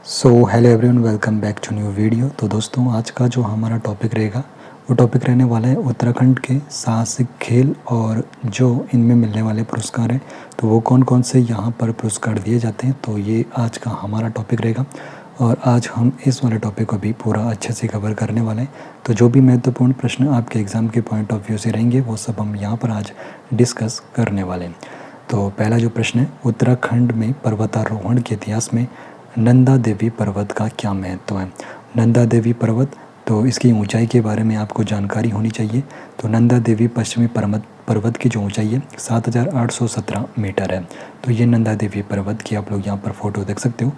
So hello everyone, welcome back to new video. तो दोस्तों, आज का जो हमारा टॉपिक रहेगा वो टॉपिक रहने वाला है उत्तराखंड के साहसिक खेल और जो इनमें मिलने वाले पुरस्कार हैं तो वो कौन कौन से यहाँ पर पुरस्कार दिए जाते हैं। तो ये आज का हमारा टॉपिक रहेगा और आज हम इस वाले टॉपिक को भी पूरा अच्छे से कवर करने वाले हैं। तो जो भी महत्वपूर्ण प्रश्न आपके एग्ज़ाम के पॉइंट ऑफ व्यू से रहेंगे वो सब हम यहाँ पर आज डिस्कस करने वाले हैं। तो पहला जो प्रश्न है, उत्तराखंड में पर्वतारोहण के इतिहास में नंदा देवी पर्वत का क्या महत्व है। नंदा देवी पर्वत, तो इसकी ऊंचाई के बारे में आपको जानकारी होनी चाहिए। तो नंदा देवी पश्चिमी पर्वत की जो ऊंचाई है 7,817 मीटर है। तो ये नंदा देवी पर्वत की आप लोग यहाँ पर फोटो देख सकते हो।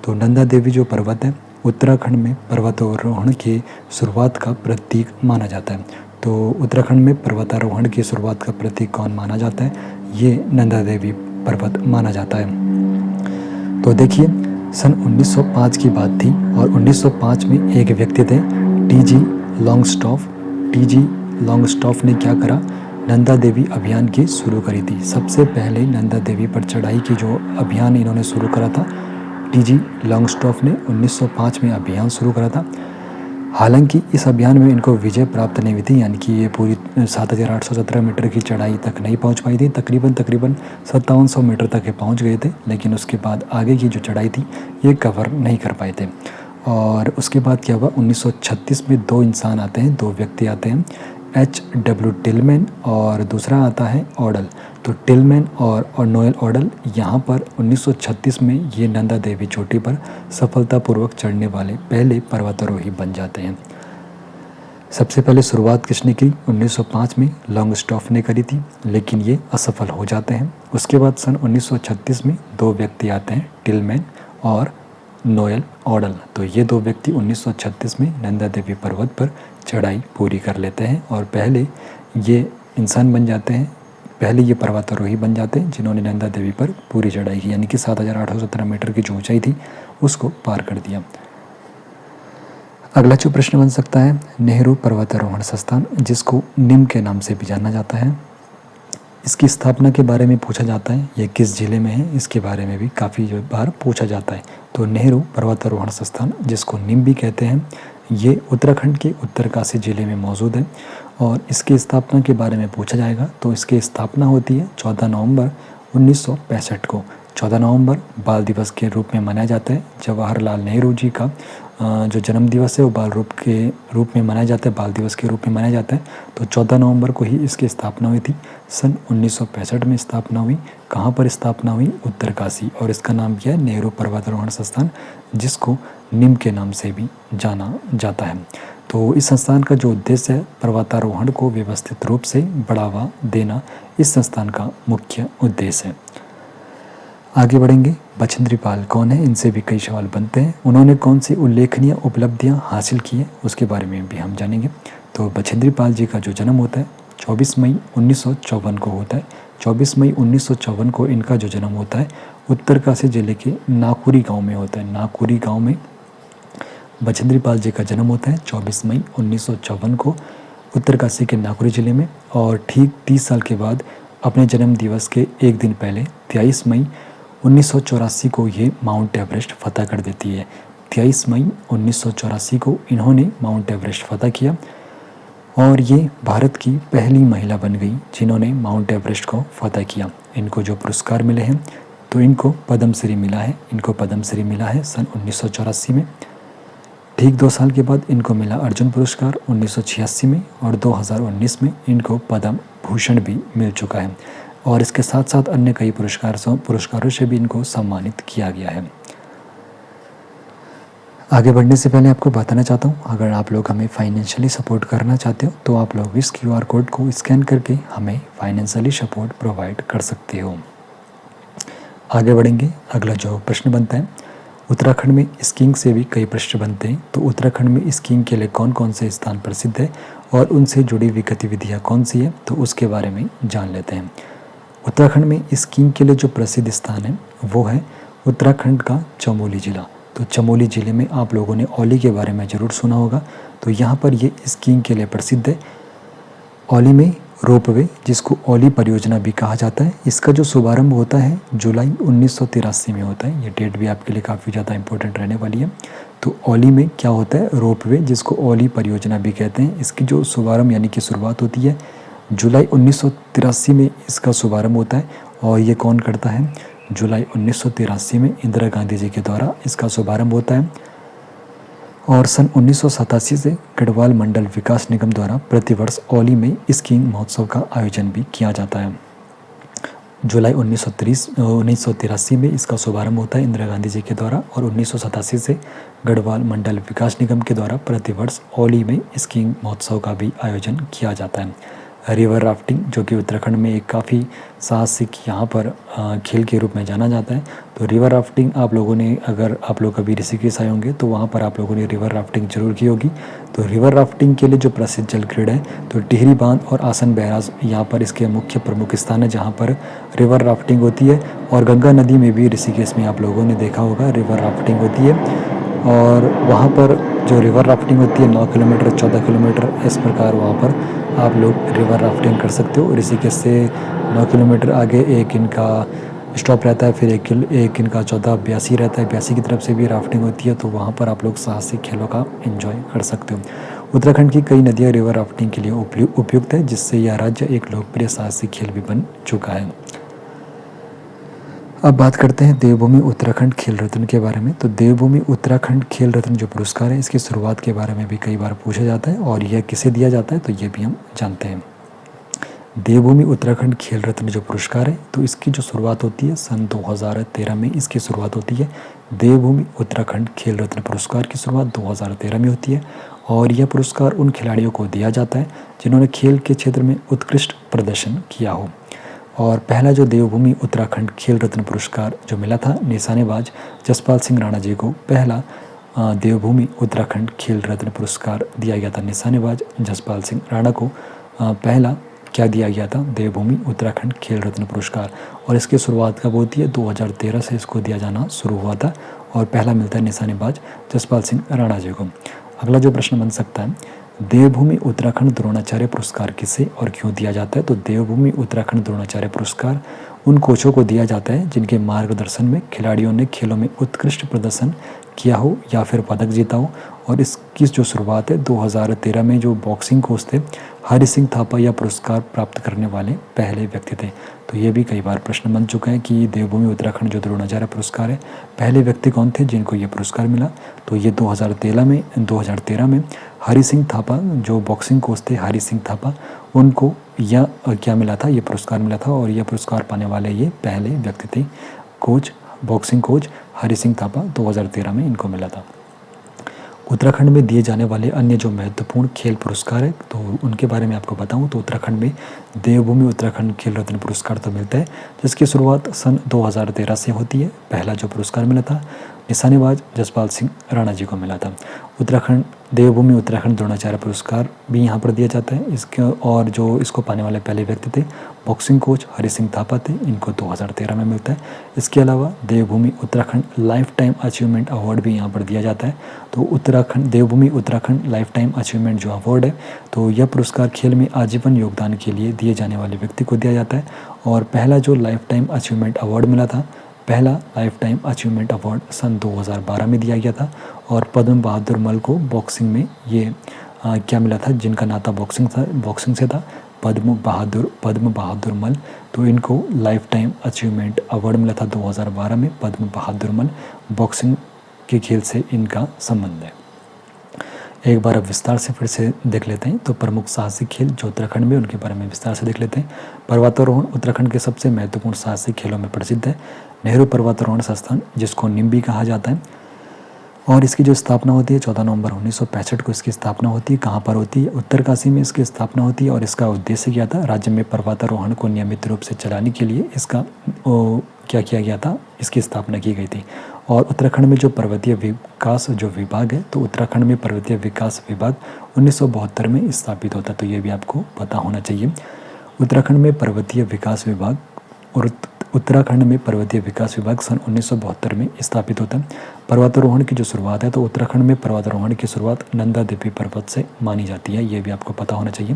तो नंदा देवी जो पर्वत है उत्तराखंड में पर्वतारोहण की शुरुआत का प्रतीक माना जाता है। तो उत्तराखंड में पर्वतारोहण की शुरुआत का प्रतीक कौन माना जाता है? ये नंदा देवी पर्वत माना जाता है। तो देखिए, सन 1905 की बात थी और 1905 में एक व्यक्ति थे टीजी लॉन्गस्टॉफ ने क्या करा, नंदा देवी अभियान की शुरू करी थी। सबसे पहले नंदा देवी पर चढ़ाई की जो अभियान इन्होंने शुरू करा था, टीजी लॉन्गस्टॉफ ने 1905 में अभियान शुरू करा था। हालांकि इस अभियान में इनको विजय प्राप्त नहीं हुई थी, यानी कि ये पूरी 7,817 मीटर की चढ़ाई तक नहीं पहुंच पाई थी। तकरीबन 5700 मीटर तक ये पहुंच गए थे, लेकिन उसके बाद आगे की जो चढ़ाई थी ये कवर नहीं कर पाए थे। और उसके बाद क्या हुआ, 1936 में दो इंसान आते हैं, दो व्यक्ति आते हैं, H.W. टिलमैन और दूसरा आता है ऑडल। तो टिलमैन और नोएल ऑडल यहाँ पर 1936 में ये नंदा देवी चोटी पर सफलतापूर्वक चढ़ने वाले पहले पर्वतारोही बन जाते हैं। सबसे पहले शुरुआत किसने की? 1905 में लॉन्गस्टॉफ ने करी थी, लेकिन ये असफल हो जाते हैं। उसके बाद सन 1936 में दो व्यक्ति आते हैं, टिलमैन और नोएल ऑडल। तो ये दो व्यक्ति 1936 में नंदा देवी पर्वत पर चढ़ाई पूरी कर लेते हैं और पहले ये इंसान बन जाते हैं, पहले ये पर्वतारोही बन जाते हैं जिन्होंने नंदा देवी पर पूरी चढ़ाई की, यानी कि 7,817 मीटर की जो ऊंचाई थी उसको पार कर दिया। अगला जो प्रश्न बन सकता है, नेहरू पर्वतारोहण संस्थान, जिसको निम के नाम से भी जाना जाता है, इसकी स्थापना के बारे में पूछा जाता है। ये किस जिले में है, इसके बारे में भी काफ़ी बार पूछा जाता है। तो नेहरू पर्वतारोहण संस्थान, जिसको निम भी कहते हैं, ये उत्तराखंड के उत्तरकाशी जिले में मौजूद है और इसकी स्थापना के बारे में पूछा जाएगा तो इसकी स्थापना होती है 14 नवंबर 1965 को। 14 नवंबर बाल दिवस के रूप में मनाया जाता है। जवाहरलाल नेहरू जी का जो जन्म दिवस है वो बाल रूप में मनाया जाता है, बाल दिवस के रूप में मनाया जाता है। तो 14 नवंबर को ही इसकी स्थापना हुई थी। सन 1965 में स्थापना हुई। कहाँ पर स्थापना हुई? उत्तरकाशी। और इसका नाम क्या है? नेहरू पर्वतारोहण संस्थान, जिसको निम के नाम से भी जाना जाता है। तो इस संस्थान का जो उद्देश्य है, पर्वतारोहण को व्यवस्थित रूप से बढ़ावा देना इस संस्थान का मुख्य उद्देश्य है। आगे बढ़ेंगे, बछेंद्री पाल कौन है? इनसे भी कई सवाल बनते हैं। उन्होंने कौन सी उल्लेखनीय उपलब्धियां हासिल की है उसके बारे में भी हम जानेंगे। तो बछेंद्री पाल जी का जो जन्म होता है 24 मई 1954 को होता है। 24 मई 1954 को इनका जो जन्म होता है उत्तरकाशी जिले के नाकुरी गाँव में होता है। नाकुरी गाँव में बछेंद्री पाल जी का जन्म होता है 24 मई 1954 को उत्तरकाशी के नाकुरी जिले में। और ठीक 30 साल के बाद अपने जन्म दिवस के एक दिन पहले 23 मई 1984 को ये माउंट एवरेस्ट फतह कर देती है। 23 मई 1984 को इन्होंने माउंट एवरेस्ट फतह किया और ये भारत की पहली महिला बन गई जिन्होंने माउंट एवरेस्ट को फतह किया। इनको जो पुरस्कार मिले हैं तो इनको पद्मश्री मिला है। इनको पद्मश्री मिला है सन 1984 में। ठीक 2 साल के बाद इनको मिला अर्जुन पुरस्कार 1986 में और 2019 में इनको पद्म भूषण भी मिल चुका है। और इसके साथ साथ अन्य कई पुरस्कारों से भी इनको सम्मानित किया गया है। आगे बढ़ने से पहले आपको बताना चाहता हूँ, अगर आप लोग हमें फाइनेंशियली सपोर्ट करना चाहते हो तो आप लोग इस QR कोड को स्कैन करके हमें फाइनेंशियली सपोर्ट प्रोवाइड कर सकते हो। आगे बढ़ेंगे, अगला जो प्रश्न बनता है, उत्तराखंड में स्कीइंग से भी कई प्रश्न बनते हैं। तो उत्तराखंड में स्कीइंग के लिए कौन कौन से स्थान प्रसिद्ध है और उनसे जुड़ी हुई गतिविधियाँ कौन सी है, तो उसके बारे में जान लेते हैं। उत्तराखंड में स्कीइंग के लिए जो प्रसिद्ध स्थान है वो है उत्तराखंड का चमोली जिला। तो चमोली जिले में आप लोगों ने औली के बारे में ज़रूर सुना होगा। तो यहाँ पर ये स्कीइंग के लिए प्रसिद्ध है। औली में रोपवे, जिसको ओली परियोजना भी कहा जाता है, इसका जो शुभारंभ होता है जुलाई 1983 में होता है। ये डेट भी आपके लिए काफ़ी ज़्यादा इंपॉर्टेंट रहने वाली है। तो ओली में क्या होता है, रोपवे, जिसको ओली परियोजना भी कहते हैं, इसकी जो शुभारंभ यानी कि शुरुआत होती है जुलाई 1983 में इसका शुभारंभ होता है। और ये कौन करता है, जुलाई 1983 में इंदिरा गांधी जी के द्वारा इसका शुभारंभ होता है। और सन 1987 से गढ़वाल मंडल विकास निगम द्वारा प्रतिवर्ष ओली में स्कीइंग महोत्सव का आयोजन भी किया जाता है। जुलाई 1983 में इसका शुभारंभ होता है इंदिरा गांधी जी के द्वारा, और 1987 से गढ़वाल मंडल विकास निगम के द्वारा प्रतिवर्ष ओली में स्कीइंग महोत्सव का भी आयोजन किया जाता है। रिवर राफ्टिंग, जो कि उत्तराखंड में एक काफ़ी साहसिक यहाँ पर खेल के रूप में जाना जाता है। तो रिवर राफ्टिंग आप लोगों ने, अगर आप लोग कभी ऋषिकेश आए होंगे तो वहाँ पर आप लोगों ने रिवर राफ्टिंग जरूर की होगी। तो रिवर राफ्टिंग के लिए जो प्रसिद्ध जल क्रीड़ा है, तो टिहरी बांध और आसन बैराज यहाँ पर इसके मुख्य प्रमुख स्थान है जहाँ पर रिवर राफ्टिंग होती है। और गंगा नदी में भी ऋषिकेश में आप लोगों ने देखा होगा रिवर राफ्टिंग होती है। और वहाँ पर जो रिवर राफ्टिंग होती है 9 किलोमीटर 14 किलोमीटर इस प्रकार वहाँ पर आप लोग रिवर राफ्टिंग कर सकते हो। ऋषिकेश से 9 किलोमीटर आगे एक इनका स्टॉप रहता है, फिर एक इनका 14 ब्यासी रहता है, ब्यासी की तरफ से भी राफ्टिंग होती है। तो वहाँ पर आप लोग साहसिक खेलों का एंजॉय कर सकते हो। उत्तराखंड की कई नदियाँ रिवर राफ्टिंग के लिए उपयुक्त है, जिससे यह राज्य एक लोकप्रिय साहसिक खेल भी बन चुका है। अब बात करते हैं देवभूमि उत्तराखंड खेल रत्न के बारे में। तो देवभूमि उत्तराखंड खेल रत्न जो पुरस्कार है, इसकी शुरुआत के बारे में भी कई बार पूछा जाता है और यह किसे दिया जाता है, तो ये भी हम जानते हैं। देवभूमि उत्तराखंड खेल रत्न जो पुरस्कार है, तो इसकी जो शुरुआत होती है सन 2013 में इसकी शुरुआत होती है। देवभूमि उत्तराखंड खेल रत्न पुरस्कार की शुरुआत 2013 में होती है और यह पुरस्कार उन खिलाड़ियों को दिया जाता है जिन्होंने खेल के क्षेत्र में उत्कृष्ट प्रदर्शन किया हो। और पहला जो देवभूमि उत्तराखंड खेल रत्न पुरस्कार जो मिला था, निशानेबाज जसपाल सिंह राणा जी को पहला देवभूमि उत्तराखंड खेल रत्न पुरस्कार दिया गया था। निशानेबाज जसपाल सिंह राणा को पहला क्या दिया गया था, देवभूमि उत्तराखंड खेल रत्न पुरस्कार। और इसकी शुरुआत कब होती है, 2013 से इसको दिया जाना शुरू हुआ था और पहला मिलता है निशानेबाज जसपाल सिंह राणा जी को। अगला जो प्रश्न बन सकता है, देवभूमि उत्तराखंड द्रोणाचार्य पुरस्कार किसे और क्यों दिया जाता है। तो देवभूमि उत्तराखंड द्रोणाचार्य पुरस्कार उन कोचों को दिया जाता है जिनके मार्गदर्शन में खिलाड़ियों ने खेलों में उत्कृष्ट प्रदर्शन किया हो या फिर पदक जीता हो। और इसकी जो शुरुआत है 2013 में जो बॉक्सिंग कोच थे हरि सिंह थापा यह पुरस्कार प्राप्त करने वाले पहले व्यक्ति थे। तो ये भी कई बार प्रश्न बन चुका है कि देवभूमि उत्तराखंड जो द्रोणाचार्य पुरस्कार है, पहले व्यक्ति कौन थे जिनको ये पुरस्कार मिला। तो ये 2013 में हरि सिंह थापा, जो बॉक्सिंग कोच थे हरि सिंह थापा, उनको यह क्या मिला था, ये पुरस्कार मिला था। और यह पुरस्कार पाने वाले ये पहले व्यक्ति थे, बॉक्सिंग कोच हरि सिंह थापा 2013 में इनको मिला था। उत्तराखंड में दिए जाने वाले अन्य जो महत्वपूर्ण खेल पुरस्कार है, तो उनके बारे में आपको बताऊं तो उत्तराखंड में देवभूमि उत्तराखंड खेल रत्न पुरस्कार तो मिलता है, जिसकी शुरुआत सन 2013 से होती है। पहला जो पुरस्कार मिला था निशानेबाज जसपाल सिंह राणा जी को मिला था। उत्तराखंड देवभूमि उत्तराखंड द्रोणाचार्य पुरस्कार भी यहाँ पर दिया जाता है इसके, और जो इसको पाने वाले पहले व्यक्ति थे बॉक्सिंग कोच हरि सिंह थापा थे, इनको 2013 में मिलता है। इसके अलावा Devbhoomi Uttarakhand lifetime achievement award भी यहाँ पर दिया जाता है। तो Devbhoomi Uttarakhand lifetime achievement जो अवार्ड है, तो यह पुरस्कार खेल में आजीवन योगदान के लिए दिए जाने वाले व्यक्ति को दिया जाता है। और पहला जो लाइफ टाइम अचीवमेंट अवार्ड मिला था, पहला लाइफ टाइम अचीवमेंट अवार्ड सन 2012 में दिया गया था। और पद्म बहादुर मल को बॉक्सिंग में ये क्या मिला था, जिनका नाता बॉक्सिंग से था, पद्म बहादुर मल, तो इनको लाइफ टाइम अचीवमेंट अवार्ड मिला था 2012 में। पद्म बहादुर मल, बॉक्सिंग के खेल से इनका संबंध है। एक बार अब विस्तार से फिर से देख लेते हैं। तो प्रमुख साहसिक खेल जो उत्तराखंड में, उनके बारे में विस्तार से देख लेते हैं। पर्वतारोहण उत्तराखंड के सबसे महत्वपूर्ण साहसिक खेलों में प्रसिद्ध है। नेहरू पर्वतारोहण संस्थान, जिसको निम भी कहा जाता है, और इसकी जो स्थापना होती है 14 नवंबर 1965 को इसकी स्थापना होती है। कहाँ पर होती है, उत्तरकाशी में इसकी स्थापना होती है। और इसका उद्देश्य क्या था, राज्य में पर्वतारोहण को नियमित रूप से चलाने के लिए इसका क्या किया गया था, इसकी स्थापना की गई थी। और उत्तराखंड में जो पर्वतीय विकास जो विभाग है, तो उत्तराखंड में पर्वतीय विकास विभाग 1972 में स्थापित होता है। तो ये भी आपको पता होना चाहिए। उत्तराखंड में पर्वतीय विकास विभाग और उत्तराखंड में पर्वतीय विकास विभाग सन 1972 में स्थापित होता है। पर्वतारोहण की जो शुरुआत है तो उत्तराखंड में पर्वतारोहण की शुरुआत नंदा देवी पर्वत से मानी जाती है, ये भी आपको पता होना चाहिए।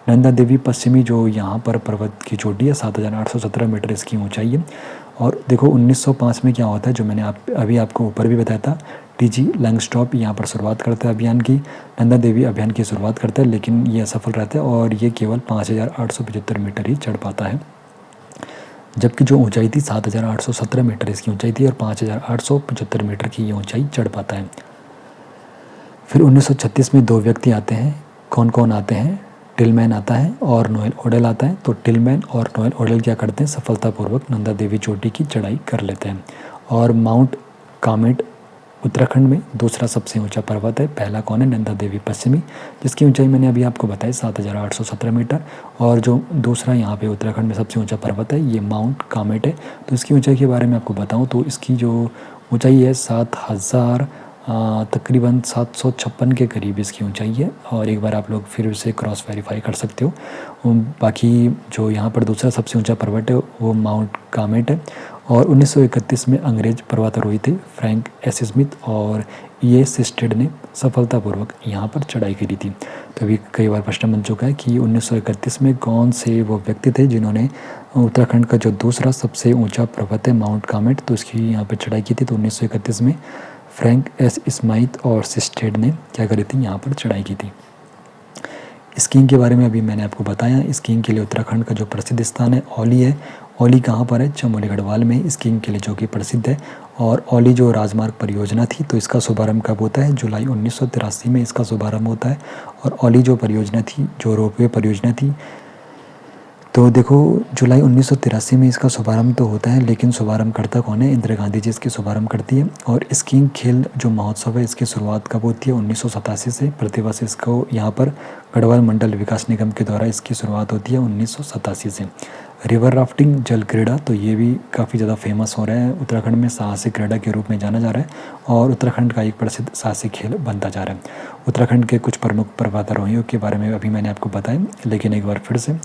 नंदा देवी पश्चिमी जो यहाँ पर पर्वत की चोटी है 7,817 मीटर इसकी ऊंचाई है। और देखो 1905 में क्या होता है, जो मैंने अभी आपको ऊपर भी बताया था, टीजी लैंगस्टॉप यहाँ पर शुरुआत करता है अभियान की, नंदा देवी अभियान की शुरुआत करता है, लेकिन ये असफल रहता है और ये केवल 5,875 मीटर ही चढ़ पाता है। जबकि जो ऊंचाई थी 7,817 मीटर इसकी ऊंचाई थी और 5,875 मीटर की ये ऊंचाई चढ़ पाता है। फिर 1936 में 2 व्यक्ति आते हैं। कौन कौन आते हैं? टिलमैन आता है और नोएल ओडेल आता है। तो टिलमैन और नोएल ओडेल क्या करते हैं, सफलतापूर्वक नंदा देवी चोटी की चढ़ाई कर लेते हैं। और माउंट कामेट उत्तराखंड में दूसरा सबसे ऊंचा पर्वत है। पहला कौन है? नंदा देवी पश्चिमी, जिसकी ऊंचाई मैंने अभी आपको बताई 7,817 मीटर। और जो दूसरा यहाँ पे उत्तराखंड में सबसे ऊंचा पर्वत है ये माउंट कामेट है। तो इसकी ऊंचाई के बारे में आपको बताऊँ तो इसकी जो ऊंचाई है 7,000 तकरीबन 756 के करीब इसकी ऊंचाई है। और एक बार आप लोग फिर उसे क्रॉस वेरीफाई कर सकते हो। बाकी जो यहाँ पर दूसरा सबसे ऊंचा पर्वत है वो माउंट कामेट है। और 1931 में अंग्रेज पर्वतारोही थे फ्रैंक एस स्मिथ और ये सिस्टेड ने सफलतापूर्वक यहाँ पर चढ़ाई करी थी। तो अभी कई बार प्रश्न बन चुका है कि 1931 में कौन से वो व्यक्ति थे जिन्होंने उत्तराखंड का जो दूसरा सबसे ऊंचा पर्वत है माउंट कामेट तो उसकी यहाँ पर चढ़ाई की थी। तो 1931 में फ्रैंक एस स्मिथ और सिस्टेड ने क्या करी थी, यहाँ पर चढ़ाई की थी। स्कीइंग के बारे में अभी मैंने आपको बताया। स्कीइंग के लिए उत्तराखंड का जो प्रसिद्ध स्थान है औली है। औली कहाँ पर है? चमोली गढ़वाल में स्कीइंग के लिए जो कि प्रसिद्ध है। और औली जो राजमार्ग परियोजना थी तो इसका शुभारंभ कब होता है? जुलाई 1983 में इसका शुभारंभ होता है। और औली जो परियोजना थी, जो रोपवे परियोजना थी, तो देखो जुलाई 1983 में इसका शुभारंभ तो होता है, लेकिन शुभारंभ करता कौन है? इंदिरा गांधी जी इसकी शुभारंभ करती है। और स्कीइंग खेल जो महोत्सव है इसकी शुरुआत कब होती है? 1987 से। प्रतिवर्ष इसको यहाँ पर गढ़वाल मंडल विकास निगम के द्वारा इसकी शुरुआत होती है 1987 से। रिवर राफ्टिंग जल क्रीड़ा तो ये भी काफ़ी ज़्यादा फेमस हो रहा है, उत्तराखंड में साहसिक क्रीड़ा के रूप में जाना जा रहा है और उत्तराखंड का एक प्रसिद्ध साहसिक खेल बनता जा रहा है। उत्तराखंड के कुछ प्रमुख पर्वतारोहियों के बारे में अभी मैंने आपको बताया, लेकिन एक बार फिर से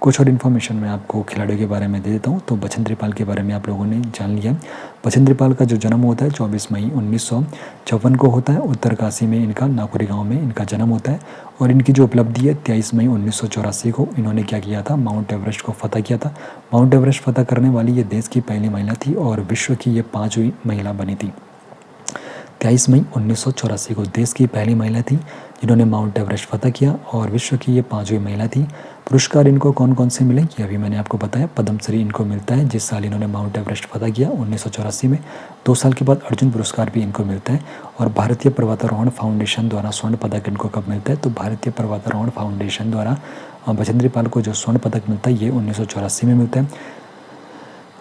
कुछ और इन्फॉर्मेशन मैं आपको खिलाड़ियों के बारे में दे देता हूँ। तो बछेंद्री पाल के बारे में आप लोगों ने जान लिया। बछेंद्री पाल का जो जन्म होता है 24 मई 1954 को होता है। उत्तरकाशी में इनका नाकुरी गाँव में इनका जन्म होता है। और इनकी जो उपलब्धि है 23 मई 1984 को इन्होंने क्या किया था? माउंट एवरेस्ट को फतह किया था। माउंट एवरेस्ट फतह करने वाली ये देश की पहली महिला थी और विश्व की ये 5वीं महिला बनी थी। 23 मई 1984 को देश की पहली महिला थी जिन्होंने माउंट एवरेस्ट फतह किया और विश्व की ये 5वीं महिला थी। पुरस्कार इनको कौन कौन से मिले ये अभी मैंने आपको बताया। पद्मश्री इनको मिलता है जिस साल इन्होंने माउंट एवरेस्ट फतह किया 1984 में। 2 साल के बाद अर्जुन पुरस्कार भी इनको मिलता है। और भारतीय पर्वतारोहण फाउंडेशन द्वारा स्वर्ण पदक इनको कब मिलता है? तो भारतीय पर्वतारोहण फाउंडेशन द्वारा बछेंद्री पाल को जो स्वर्ण पदक मिलता है ये 1984 में मिलता है।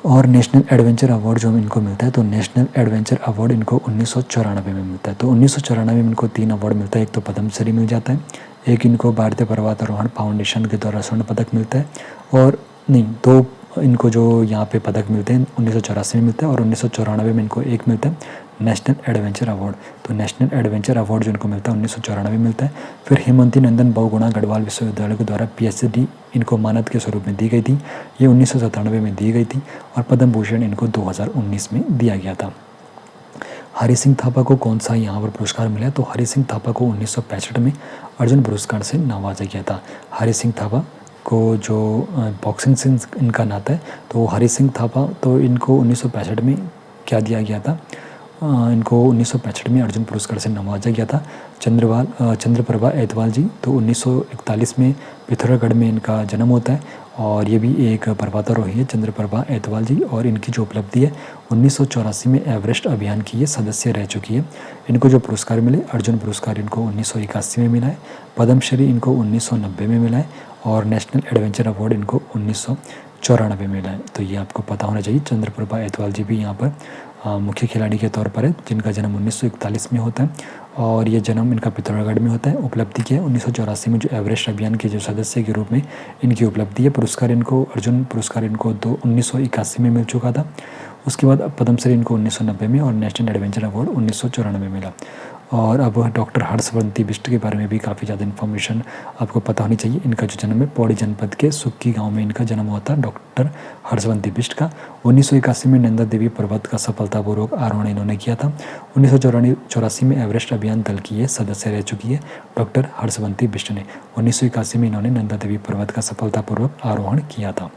और नेशनल एडवेंचर अवार्ड जो इनको मिलता है तो नेशनल एडवेंचर अवार्ड इनको 1994 में मिलता है। तो 1994 में इनको 3 अवार्ड मिलता है। एक तो पद्मश्री मिल जाता है, एक इनको भारतीय पर्वतारोहण फाउंडेशन के द्वारा स्वर्ण पदक मिलता है, और नहीं 2 इनको जो यहाँ पे पदक मिलते हैं 1984 में मिलता है और 1994 में इनको एक मिलता है नेशनल एडवेंचर अवार्ड। तो नेशनल एडवेंचर अवार्ड जो इनको मिलता है 1994 में मिलता है। फिर हेमंती नंदन बहुगुणा गढ़वाल विश्वविद्यालय के द्वारा PhD इनको मानद के स्वरूप में दी गई थी, ये 1997 में दी गई थी। और पद्म भूषण इनको 2019 में दिया गया था। हरि सिंह थापा को कौन सा यहाँ पर पुरस्कार मिला? तो हरि सिंह थापा को 1965 में अर्जुन पुरस्कार से नवाजा गया था। हरि सिंह थापा को जो बॉक्सिंग से इनका नाता है तो हरि सिंह थापा तो इनको 1965 में क्या दिया गया था? इनको 1965 में अर्जुन पुरस्कार से नवाजा गया था। चंद्रप्रभा ऐतवाल जी तो 1941 में पिथौरागढ़ में इनका जन्म होता है और ये भी एक पर्वतारोही है चंद्रप्रभा ऐतवाल जी। और इनकी जो उपलब्धि है 1984 में एवरेस्ट अभियान की ये सदस्य रह चुकी है। इनको जो पुरस्कार मिले, अर्जुन पुरस्कार इनको 1981 में मिला है, पद्मश्री इनको 1990 में मिला है और नेशनल एडवेंचर अवार्ड इनको 1994 में मिला है। तो ये आपको पता होना चाहिए। चंद्रप्रभा ऐतवाल जी भी यहाँ पर मुख्य खिलाड़ी के तौर पर है जिनका जन्म 1941 में होता है और ये जन्म इनका पिथौरागढ़ में होता है। उपलब्धि क्या है? 1984 में जो एवरेस्ट अभियान के जो सदस्य के रूप में इनकी उपलब्धि है। पुरस्कार इनको अर्जुन पुरस्कार इनको 1981 में मिल चुका था। उसके बाद पद्मश्री इनको 1990 में और नेशनल एडवेंचर अवार्ड 1994 में मिला। और अब डॉक्टर हर्षवंती बिष्ट के बारे में भी काफ़ी ज़्यादा इन्फॉर्मेशन आपको पता होनी चाहिए। इनका जो जन्म है पौड़ी जनपद के सुक्की गांव में इनका जन्म हुआ था डॉक्टर हर्षवंती बिष्ट का। 1981 में नंदा देवी पर्वत का सफलतापूर्वक आरोहण इन्होंने किया था। 1984 में एवरेस्ट अभियान दल की ये सदस्य रह चुकी है डॉक्टर हर्षवंती बिष्ट ने। 1981 में इन्होंने नंदा देवी पर्वत का सफलतापूर्वक आरोहण किया था।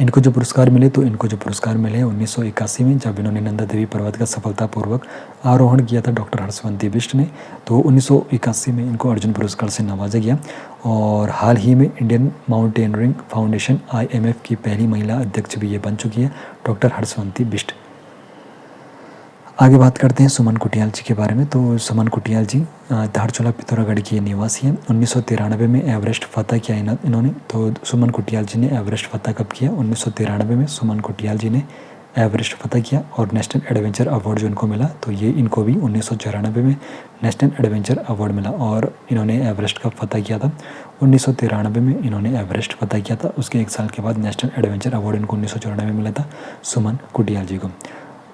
इनको जो पुरस्कार मिले 1981 में जब इन्होंने नंदा देवी पर्वत का सफलतापूर्वक आरोहण किया था डॉक्टर हर्षवंती बिष्ट ने, तो 1981 में इनको अर्जुन पुरस्कार से नवाजा गया। और हाल ही में इंडियन माउंटेनियरिंग फाउंडेशन IMF की पहली महिला अध्यक्ष भी ये बन चुकी है डॉक्टर हर्षवंती बिष्ट। आगे बात करते हैं सुमन कुटियाल जी के बारे में। तो सुमन कुटियाल जी धारचूला पिथौरागढ़ की निवासी हैं। 1993 में एवरेस्ट फतह किया इन्होंने। तो सुमन कुटियाल जी ने एवरेस्ट फतह कब किया? 1993 में सुमन कुटियाल जी ने एवरेस्ट फतह किया। और नेशनल एडवेंचर अवार्ड जो इनको मिला, तो ये इनको भी 1994 में नेशनल एडवेंचर अवार्ड मिला और इन्होंने एवरेस्ट का फतह किया था। 1993 में इन्होंने एवरेस्ट फतह किया था। उसके एक साल के बाद नेशनल एडवेंचर अवार्ड इनको 1994 में मिला था सुमन कुटियाल जी को।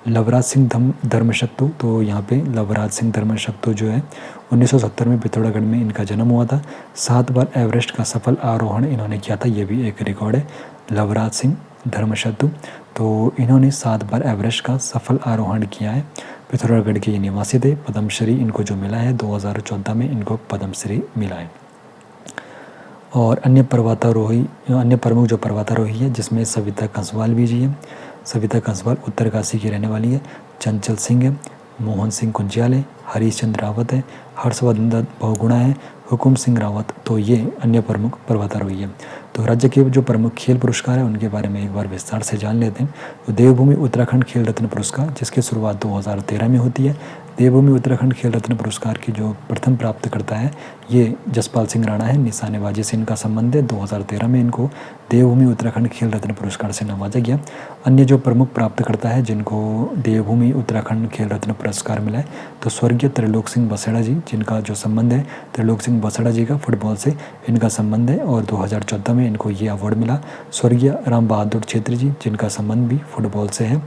लवराज सिंह धर्मशक्तु, तो यहाँ पे लवराज सिंह धर्मशक्तु जो है 1970 में पिथौरागढ़ में इनका जन्म हुआ था। 7 बार एवरेस्ट का सफल आरोहण इन्होंने किया था, ये भी एक रिकॉर्ड है। लवराज सिंह धर्मशक्तु, तो इन्होंने 7 बार एवरेस्ट का सफल आरोहण किया है। पिथौरागढ़ के ये निवासी थे। पद्मश्री इनको जो मिला है 2014 में इनको पद्मश्री मिला है। और अन्य प्रमुख जो पर्वतारोही है जिसमें सविता कंसवाल भी जी है। सविता कंसवाल उत्तरकाशी की रहने वाली है। चंचल सिंह है, मोहन सिंह कुंजियाल है, हरीश चंद्र रावत है, हर्षवर्धन दत्त बहुगुणा है, हुकुम सिंह रावत, तो ये अन्य प्रमुख पर्वतारोही है। तो राज्य के जो प्रमुख खेल पुरस्कार है उनके बारे में एक बार विस्तार से जान लेते हैं। तो देवभूमि उत्तराखंड खेल रत्न पुरस्कार, जिसकी शुरुआत 2013 में होती है। देवभूमि उत्तराखंड खेल रत्न पुरस्कार की जो प्रथम प्राप्त करता है ये जसपाल सिंह राणा है। निशानेबाजी से इनका संबंध है। 2013 में इनको देवभूमि उत्तराखंड खेल रत्न पुरस्कार से नवाजा गया। अन्य जो प्रमुख प्राप्तकर्ता है जिनको देवभूमि उत्तराखंड खेल रत्न पुरस्कार मिला है, तो स्वर्गीय त्रिलोक सिंह बसेड़ा जी, जिनका जो संबंध है त्रिलोक सिंह बसेड़ा जी का फुटबॉल से इनका संबंध है और 2014 में इनको ये अवार्ड मिला। स्वर्गीय राम बहादुर छेत्री जी, जिनका संबंध भी फुटबॉल से है,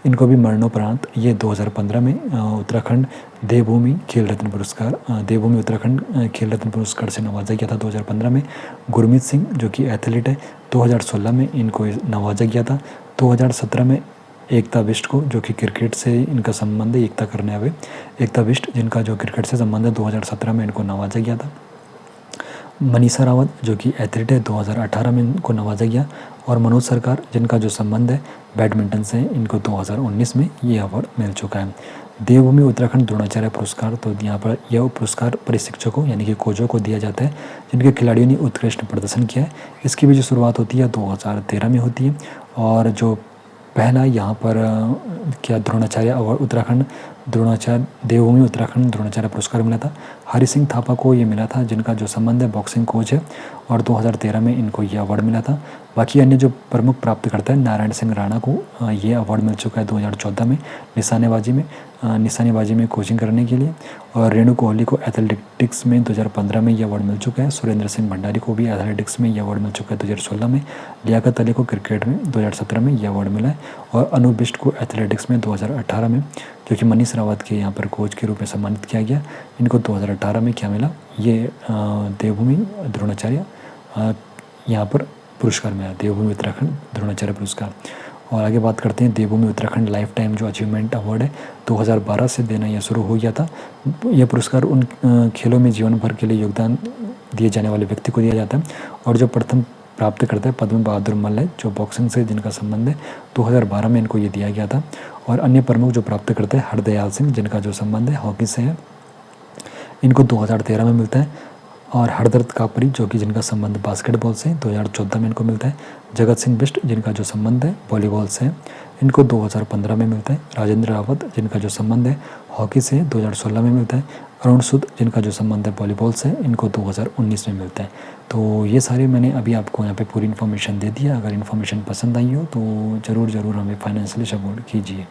इनको भी मरणोपरांत ये 2015 में उत्तराखंड देवभूमि खेल रत्न पुरस्कार देवभूमि उत्तराखंड खेल रत्न पुरस्कार से नवाजा गया था 2015 में। गुरमीत सिंह जो कि एथलीट है, 2016 में इनको नवाजा गया था। 2017 में एकता बिष्ट को, जो कि क्रिकेट से इनका संबंध है, एकता करने आवे एकता बिष्ट जिनका जो क्रिकेट से संबंध है, 2017 में इनको नवाजा गया था। मनीषा रावत जो कि एथलीट है, 2018 में इनको नवाजा गया। और मनोज सरकार जिनका जो संबंध है बैडमिंटन से, इनको 2019 में ये अवार्ड मिल चुका है। देवभूमि उत्तराखंड द्रोणाचार्य पुरस्कार, तो यहाँ पर यह पुरस्कार प्रशिक्षकों यानी कि कोचों को दिया जाता है जिनके खिलाड़ियों ने उत्कृष्ट प्रदर्शन किया है। इसकी भी जो शुरुआत होती है 2013 में होती है। और जो पहला यहाँ पर क्या द्रोणाचार्य अवार्ड उत्तराखंड देवभूमि उत्तराखंड द्रोणाचार्य पुरस्कार मिला था हरि सिंह थापा को ये मिला था, जिनका जो संबंध है बॉक्सिंग कोच है और 2013 में इनको ये अवार्ड मिला था। बाकी अन्य जो प्रमुख प्राप्तकर्ता है नारायण सिंह राणा को ये अवार्ड मिल चुका है 2014 में निशानेबाजी में कोचिंग करने के लिए। और रेणु कोहली को एथलेटिक्स में 2015 में ये अवार्ड मिल चुका है। सुरेंद्र सिंह भंडारी को भी एथलेटिक्स में ये अवार्ड मिल चुका है 2016 में। लियाकत अली को क्रिकेट में 2017 में ये अवार्ड मिला है। और अनूप बिष्ट को एथलेटिक्स में 2018 में, जो कि मनीष रावत के यहाँ पर कोच के रूप में सम्मानित किया गया, इनको 2018 में क्या मिला, ये देवभूमि द्रोणाचार्य यहाँ पर पुरस्कार मिला, देवभूमि उत्तराखंड द्रोणाचार्य पुरस्कार। और आगे बात करते हैं देवभूमि उत्तराखंड लाइफ टाइम जो अचीवमेंट अवार्ड है, 2012 से देना यह शुरू हो गया था। यह पुरस्कार उन खेलों में जीवन भर के लिए योगदान दिए जाने वाले व्यक्ति को दिया जाता है। और जो प्रथम प्राप्त करता है पद्म बहादुर मल्ल है, जो बॉक्सिंग से जिनका संबंध है, 2012 में इनको ये दिया गया था। और अन्य प्रमुख जो प्राप्त करते हैं हरदयाल सिंह, जिनका जो संबंध है हॉकी से है, इनको 2013 में मिलता है। और हरदर्द कापरी जो कि जिनका संबंध बास्केटबॉल से 2014 में इनको मिलता है। जगत सिंह बिष्ट जिनका जो संबंध है वॉलीबॉल से है, इनको 2015 में मिलता है। राजेंद्र रावत जिनका जो संबंध है हॉकी से 2016 में मिलता है। अरुण सूद जिनका जो संबंध है वॉलीबॉल से, इनको 2019 में मिलता है। तो ये सारे मैंने अभी आपको यहाँ पे पूरी इन्फॉर्मेशन दे दी है। अगर इन्फॉर्मेशन पसंद आई हो तो ज़रूर हमें फाइनेंशियली सपोर्ट कीजिए।